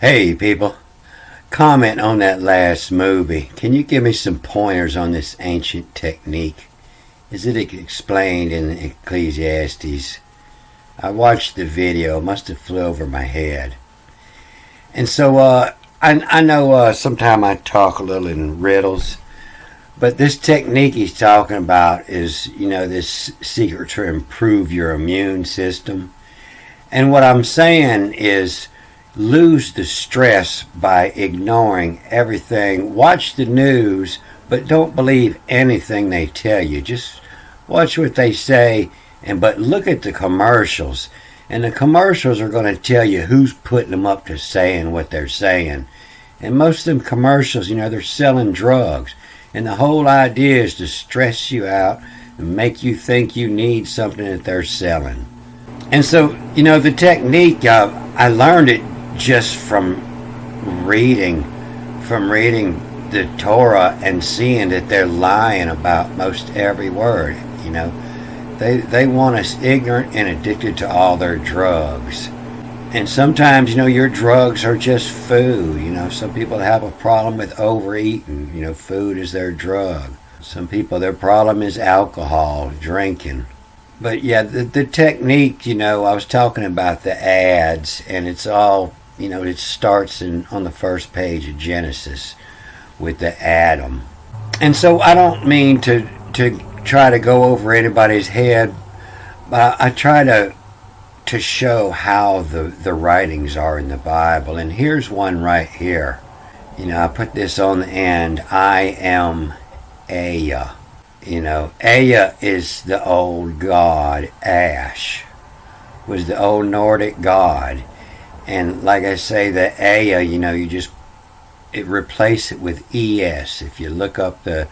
Hey people, comment on that last movie. Can you give me some pointers on this ancient technique? Is it explained in Ecclesiastes? I watched the video, it must have flew over my head. And so I know sometimes I talk a little in riddles, but this technique he's talking about is, this secret to improve your immune system. And what I'm saying is lose the stress by ignoring everything. Watch the news, but don't believe anything they tell you. Just watch what they say, but look at the commercials. And the commercials are going to tell you who's putting them up to saying what they're saying. And most of them commercials, they're selling drugs. And the whole idea is to stress you out and make you think you need something that they're selling. And so, the technique, I learned it just from reading the Torah and seeing that they're lying about most every word. They want us ignorant and addicted to all their drugs. And sometimes, your drugs are just food. Some people have a problem with overeating. Food is their drug. Some people, their problem is alcohol, drinking. But yeah, the technique, I was talking about the ads, and it's all, it starts on the first page of Genesis with the Adam. And so I don't mean to try to go over anybody's head, but I try to show how the writings are in the Bible. And here's one right here. I put this on the end. I am Aya. Aya is the old god. Ash was the old Nordic god. And like I say, the Aya, replace it with es. If you look up the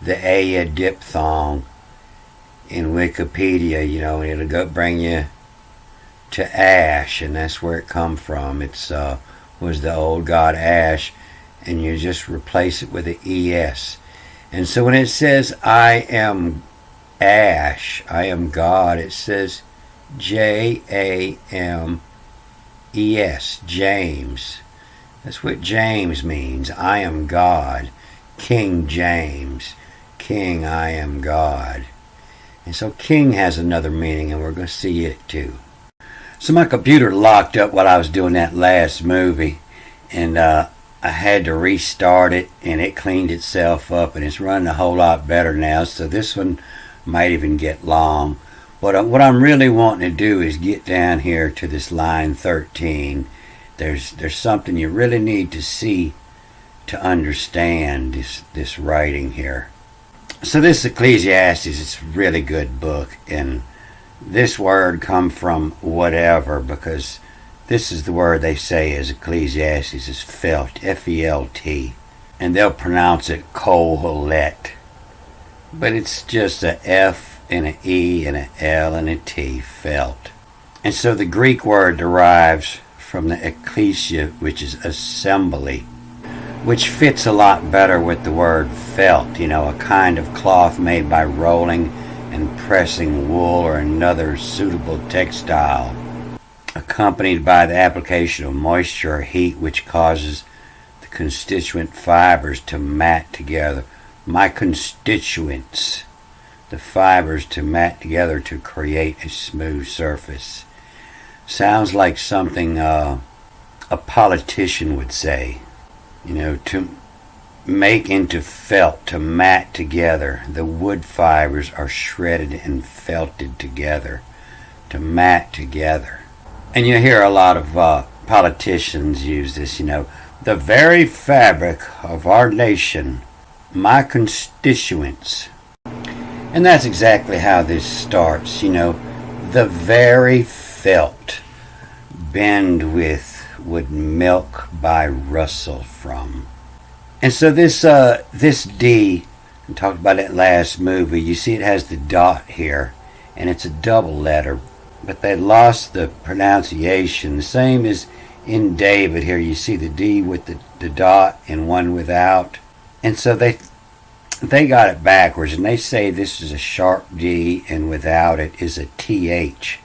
Aya diphthong in Wikipedia, it'll bring you to Ash, and that's where it come from. It's was the old god Ash, and you just replace it with an es. And so when it says I am Ash, I am God, it says James, James. That's what James means. I am God. King James. King, I am God. And so king has another meaning, and we're going to see it too. So my computer locked up while I was doing that last movie, and I had to restart it, and it cleaned itself up, and it's running a whole lot better now. So this one might even get long. But what I'm really wanting to do is get down here to this line 13. There's something you really need to see to understand this writing here. So this Ecclesiastes is a really good book, and this word come from whatever, because this is the word they say is Ecclesiastes is felt, F-E-L-T, and they'll pronounce it Kohelet, but it's just a F and an E and an L and a T, felt. And so the Greek word derives from the ecclesia, which is assembly, which fits a lot better with the word felt, a kind of cloth made by rolling and pressing wool or another suitable textile, accompanied by the application of moisture or heat, which causes the constituent fibers to mat together. My constituents, the fibers to mat together to create a smooth surface. Sounds like something a politician would say. To make into felt, to mat together. The wood fibers are shredded and felted together, to mat together. And you hear a lot of politicians use this, the very fabric of our nation, my constituents. And that's exactly how this starts, the very felt, bend with, would milk by rustle from. And so this D, I talked about it last movie, you see it has the dot here, and it's a double letter, but they lost the pronunciation. The same as in David here, you see the D with the dot and one without. And so they got it backwards, and they say this is a sharp D and without it is a TH.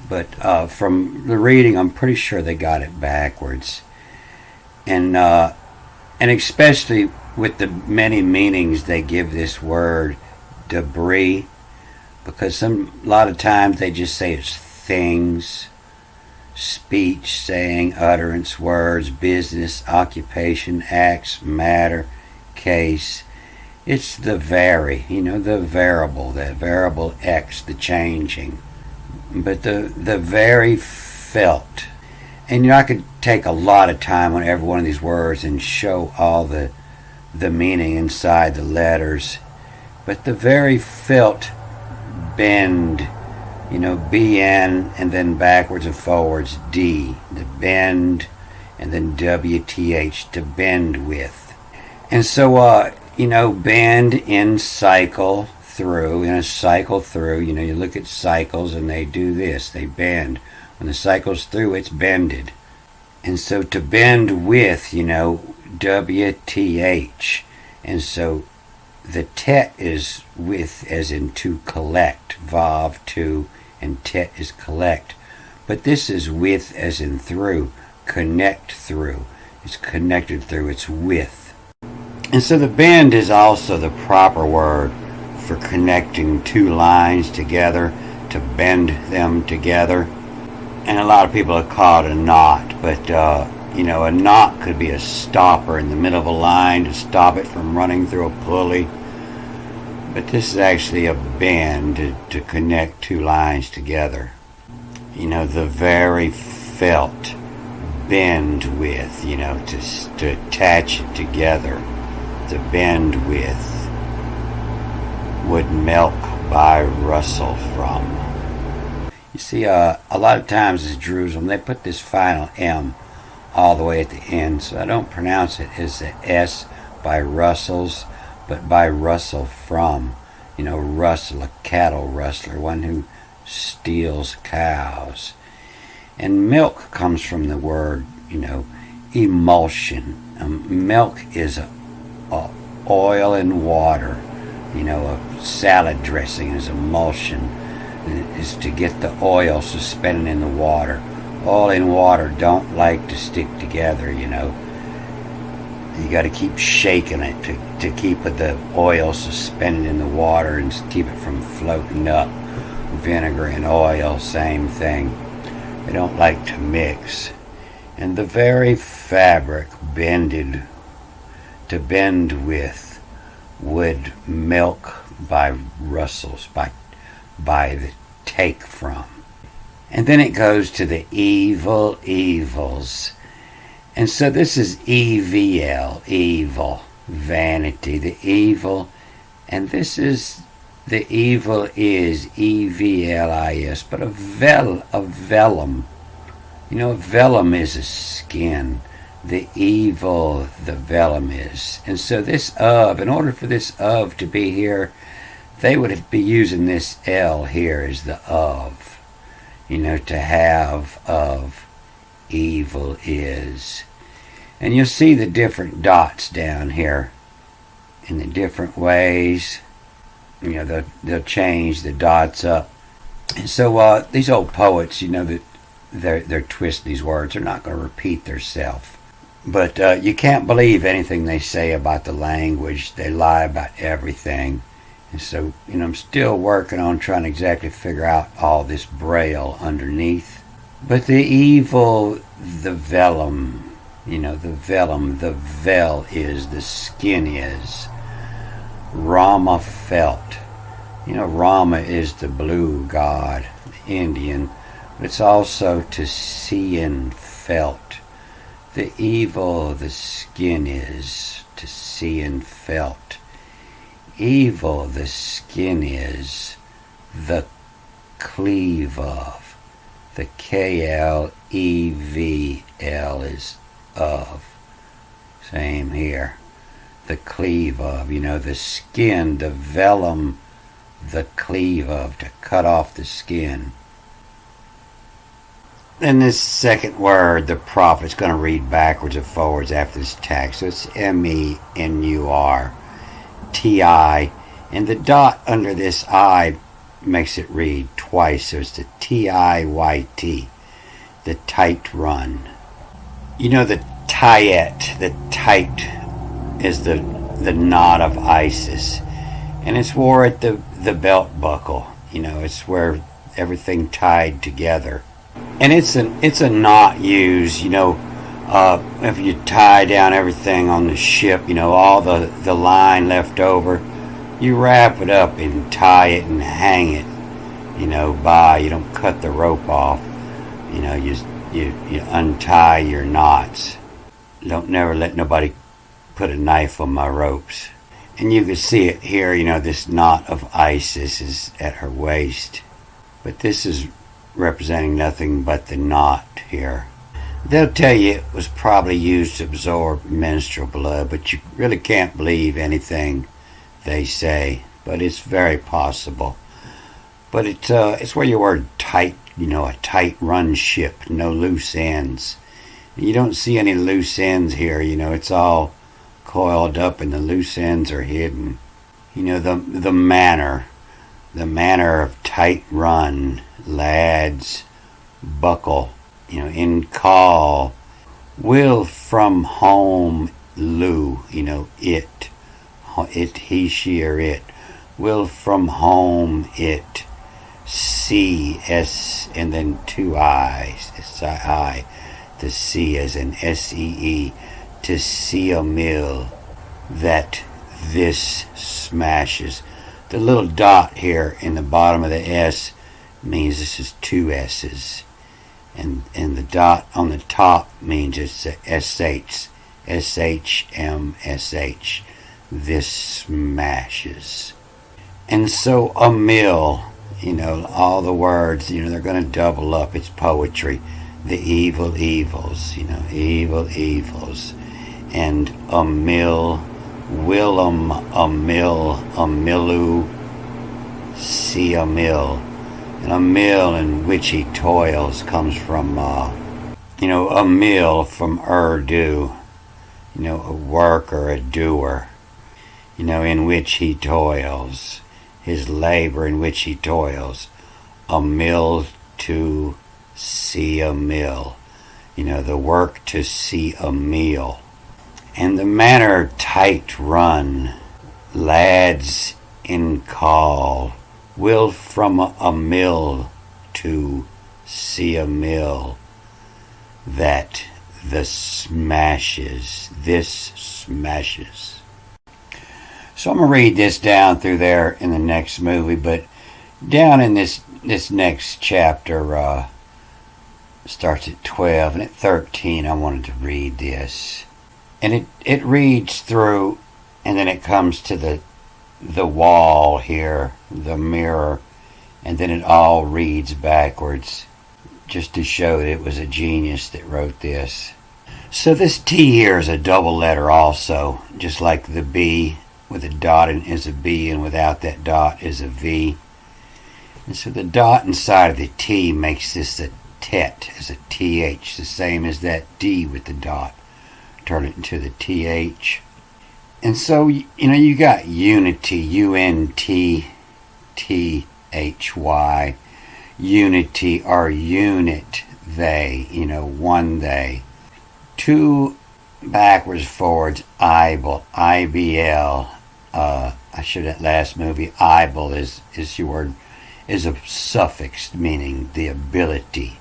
But from the reading, I'm pretty sure they got it backwards. And especially with the many meanings they give this word debris, because a lot of times they just say it's things, speech, saying, utterance, words, business, occupation, acts, matter, case. It's the the variable X, the changing. But the very felt. And I could take a lot of time on every one of these words and show all the meaning inside the letters. But the very felt bend, BN and then backwards and forwards D, the bend, and then WTH, to bend with. And so, bend in cycle through, in a cycle through, you look at cycles and they do this, they bend. When the cycle's through, it's bended. And so to bend with, WTH. And so the tet is with, as in to collect, vav, to, and tet is collect. But this is with, as in through, connect through. It's connected through, it's with. And so the bend is also the proper word for connecting two lines together, to bend them together. And a lot of people have called it a knot, but a knot could be a stopper in the middle of a line to stop it from running through a pulley. But this is actually a bend to connect two lines together. The very felt, bend with, to attach it together, to bend with, would milk by rustle from. You see, a lot of times in Jerusalem, they put this final M all the way at the end, so I don't pronounce it as the S by rustles, but by rustle from. Rustle, a cattle rustler, one who steals cows. And milk comes from the word, emulsion. Milk is a oil and water. A salad dressing is emulsion. Is to get the oil suspended in the water. Oil and water don't like to stick together, You got to keep shaking it to keep the oil suspended in the water and keep it from floating up. Vinegar and oil, same thing. They don't like to mix. And the very fabric bended, to bend with, would milk by rustles, by the take from. And then it goes to the evil evils. And so this is EVL, evil, vanity, the evil. And this is, the evil is EVLIS, but a vellum. A vellum is a skin. The evil, the vellum is. And so this of, in order for this of to be here, they would be using this L here as the of. To have, of, evil is. And you'll see the different dots down here in the different ways. They'll change the dots up. And so these old poets, that they're twisting these words. They're not going to repeat themselves. But you can't believe anything they say about the language. They lie about everything. And so, I'm still working on trying to exactly figure out all this braille underneath. But the evil, the vellum, the vellum, the vel is, the skin is. Rama felt. Rama is the blue god, the Indian. But it's also to see and felt. The evil, the skin is, to see and felt. Evil, the skin is, the cleave of. The KLEVL is of. Same here. The cleave of, the skin, the vellum, the cleave of, to cut off the skin. Then this second word, the prophet's going to read backwards and forwards after this tag. So it's MENUR. TI, and the dot under this I makes it read twice, so it's the TIYT, the tight run. The Tayet. The tight is the knot of Isis. And it's wore at the belt buckle. It's where everything tied together. And it's a knot used, if you tie down everything on the ship, all the line left over, you wrap it up and tie it and hang it, you don't cut the rope off, you untie your knots. Don't never let nobody put a knife on my ropes. And you can see it here, this knot of Isis is at her waist. But this is representing nothing but the knot here. They'll tell you it was probably used to absorb menstrual blood, but you really can't believe anything they say. But it's very possible. But it's where you were tight, a tight run ship, no loose ends. And you don't see any loose ends here, it's all coiled up and the loose ends are hidden. The manner of tight run, lads, buckle, in call, will from home loo, it, he, she, or it, will from home it, see, s, and then two i's, s-i-i, the c as in s-e-e, to see a mill, that this smashes. The little dot here in the bottom of the S means this is two S's. And the dot on the top means it's a SH. S-H-M-S-H. This smashes. And so a mill, all the words, they're going to double up. It's poetry. The evil evils, evil evils. And a mill, Willem, a mill, a millu, see a mill. And a mill in which he toils comes from, a mill from Urdu, a worker, a doer, in which he toils, his labor in which he toils. A mill to see a mill, the work to see a meal. And the manner tight run, lads in call, will from a mill to see a mill, that this smashes. So I'm going to read this down through there in the next movie, but down in this next chapter starts at 12, and at 13 I wanted to read this. And it reads through, and then it comes to the wall here, the mirror, and then it all reads backwards, just to show that it was a genius that wrote this. So this T here is a double letter also, just like the B with a dot is a B, and without that dot is a V. And so the dot inside of the T makes this a tet, as a TH, the same as that D with the dot. Turn it into the TH. And so, you got unity, U-N-T-T-H-Y, unity or unit, they, one they. Two backwards, forwards, IBL, I-B-L. I showed that last movie. IBL is your word, is a suffix meaning the ability.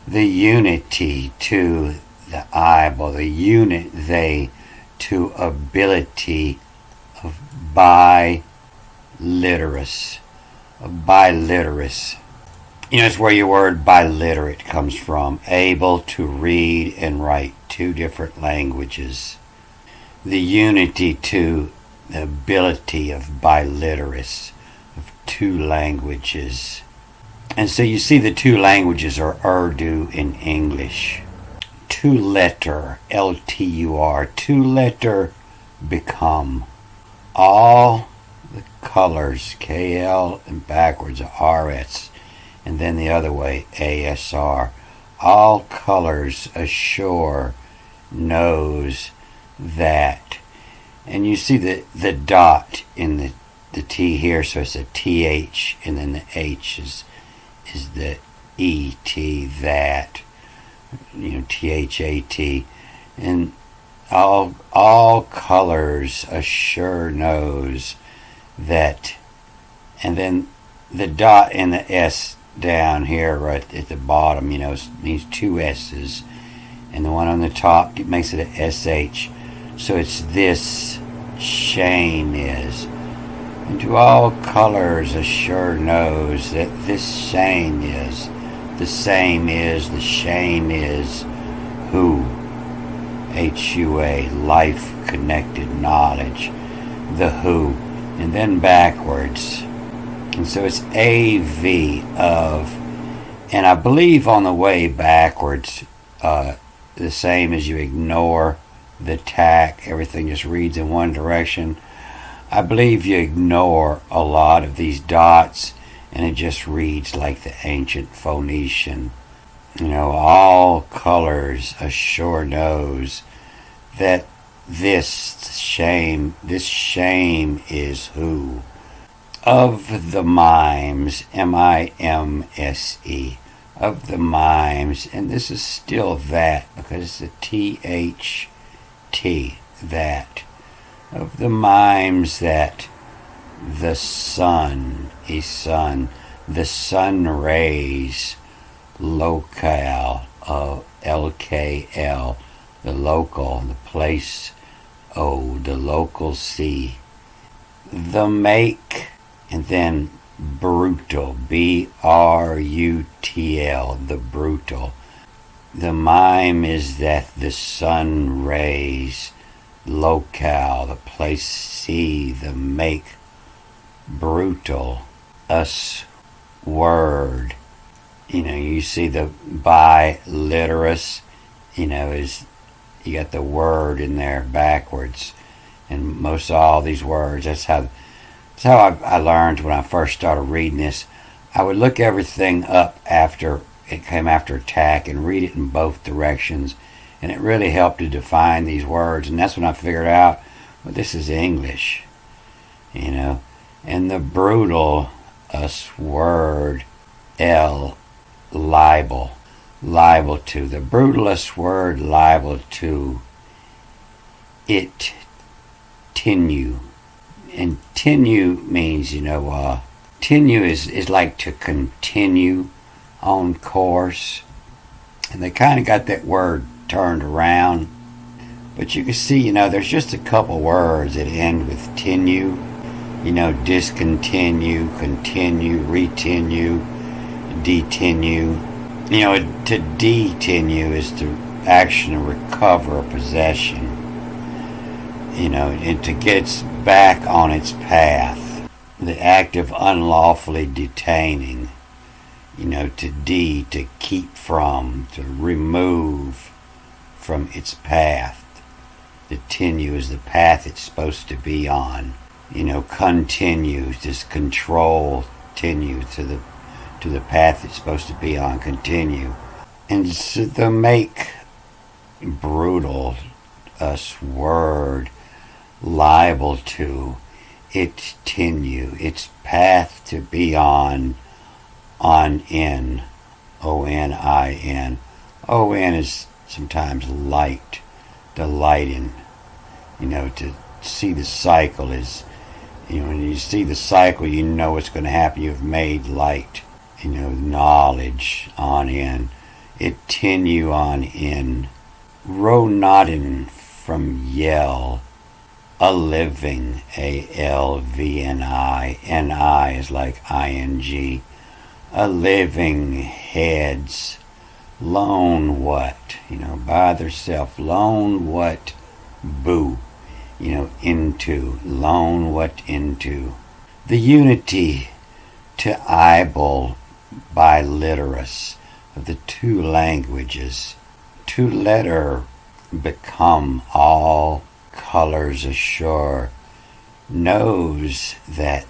The unity to the IBL, the unit they, to ability of biliterate. It's where your word biliterate comes from. Able to read and write two different languages. The unity to the ability of biliterate, of two languages. And so you see the two languages are Urdu and English. Two letter, L-T-U-R, two letter become. All the colors, K-L and backwards R-S, and then the other way, A-S-R. All colors ashore knows that. And you see the dot in the T here, so it's a T-H, and then the H is the E-T, that. T-H-A-T. And all colors assure knows that, and then the dot and the S down here right at the bottom, these two S's, and the one on the top, it makes it a SH. So it's this shame is. And to all colors assure knows that this shame is. The same is, the shame is who? HUA, life connected knowledge. The who. And then backwards. And so it's AV of, and I believe on the way backwards, the same as you ignore the tack, everything just reads in one direction. I believe you ignore a lot of these dots and it just reads like the ancient Phoenician. All colors assure knows that this shame is who? Of the mimes, MIMSE, of the mimes, and this is still that because it's a THT, that, of the mimes that the sun, the sun rays, locale, LKL, the local, the place, the local C, the make, and then brutal, BRUTL, the brutal. The mime is that the sun rays, locale, the place C, the make, brutal, us word. You see the biliterate, is you got the word in there backwards. And most all these words, that's how I learned when I first started reading this. I would look everything up after it came after attack and read it in both directions. And it really helped to define these words. And that's when I figured out, well, this is English. And the brutal, us word, L, libel to. The brutalest word, libel to. It, tinue. And tinue means, tinue is like to continue on course. And they kind of got that word turned around. But you can see, there's just a couple words that end with tinue. Discontinue, continue, retinue, detinue. To detinue is to action to recover a possession. And to get it back on its path. The act of unlawfully detaining. To keep from, to remove from its path. The tinue is the path it's supposed to be on. Continue, just control, continue to the path it's supposed to be on, continue. And so the make, brutal, us word, liable to, it tinue, its path to be on in, ONIN. ON is sometimes light, delight in, to see the cycle is, when you see the cycle, you know what's going to happen. You've made light, knowledge on in. It tinue on in. Ronodin from yell. A living, ALVNI. NI is like ING. A living heads. Lone what? By theirself. Lone what? Boo. Into, lone what into. The unity to eyeball biliterate of the two languages. To letter become all colors assure. Knows that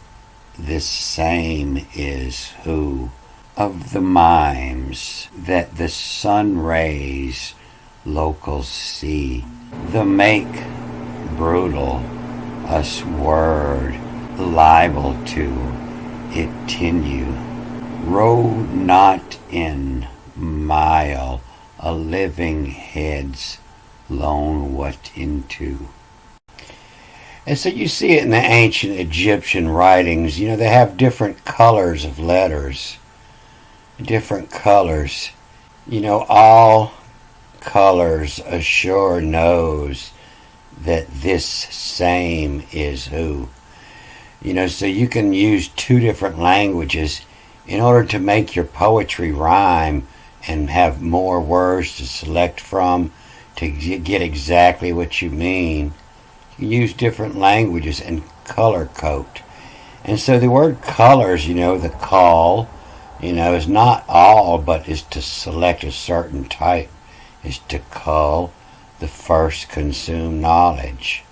this same is who. Of the mimes that the sun rays local see. The make brutal, us word, liable to, it tinue. Row not in mile, a living heads, loan what into. And so you see it in the ancient Egyptian writings. They have different colors of letters. Different colors. All colors assure knows that this same is who. So you can use two different languages in order to make your poetry rhyme and have more words to select from to get exactly what you mean. You use different languages and color code. And so the word colors, the call, is not all, but is to select a certain type, is to cull the first consume knowledge.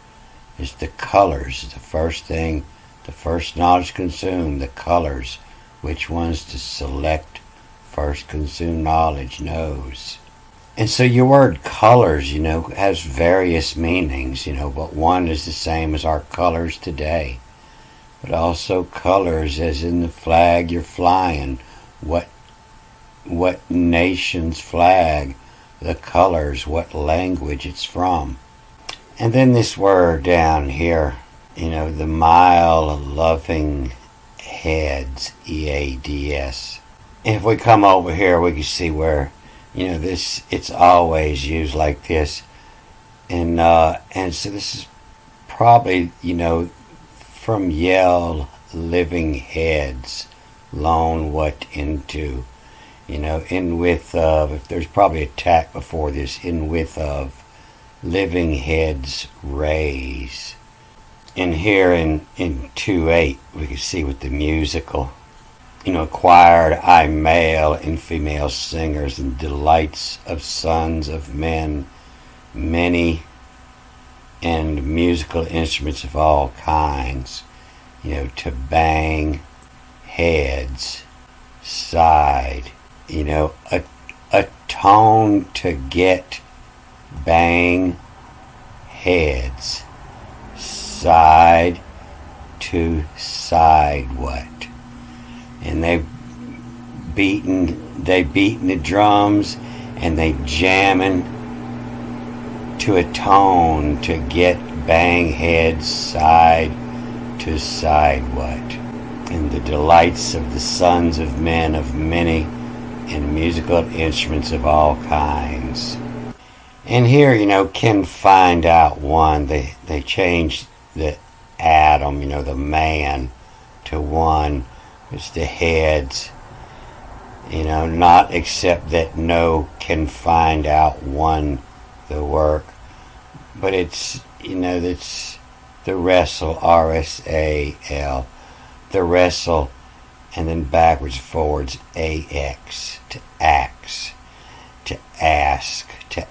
Is the colors, the first thing, the first knowledge consumed, the colors, which ones to select first consume knowledge knows. And so your word colors, has various meanings, but one is the same as our colors today. But also colors as in the flag you're flying. What nation's flag, the colors, what language it's from. And then this word down here, the mile loving heads, EADS. If we come over here, we can see where, it's always used like this. And so this is probably, from Yell, living heads, loan what into, in with of, if there's probably a tack before this, in with of, living heads raise. And here in 2:8, we can see with the musical, acquired I male and female singers and delights of sons of men, many, and musical instruments of all kinds, to bang heads, side, a tone to get, bang heads, side to side what. And they beating the drums and they jamming to a tone to get bang heads side to side what. And the delights of the sons of men of many and musical instruments of all kinds. And here, can find out one. They changed the Adam, the man, to one. It's the heads, not except that no can find out one the work. But it's, it's the wrestle, RSAL, the wrestle, and then backwards, forwards, AX, to axe, to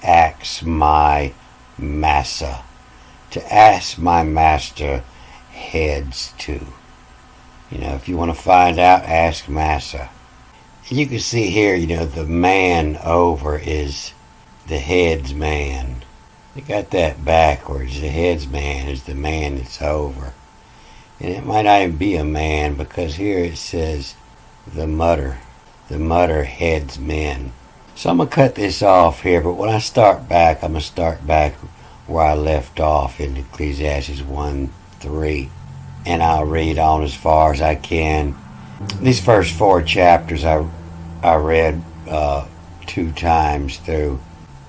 ask my massa, to ask my master heads to. If you want to find out, ask massa. You can see here, the man over is the heads man. They got that backwards. The heads man is the man that's over. And it might not even be a man, because here it says the mutter heads men. So I'm going to cut this off here, but when I start back, I'm going to start back where I left off in Ecclesiastes 1:3. And I'll read on as far as I can. These first 4 chapters I read 2 times through,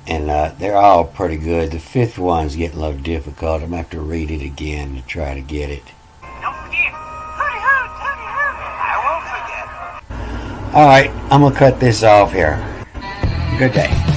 and they're all pretty good. The 5th one's getting a little difficult. I'm going to have to read it again to try to get it. Don't forget, hooty hoot, hooty hoot. I won't forget. Alright, I'm going to cut this off here. Good day.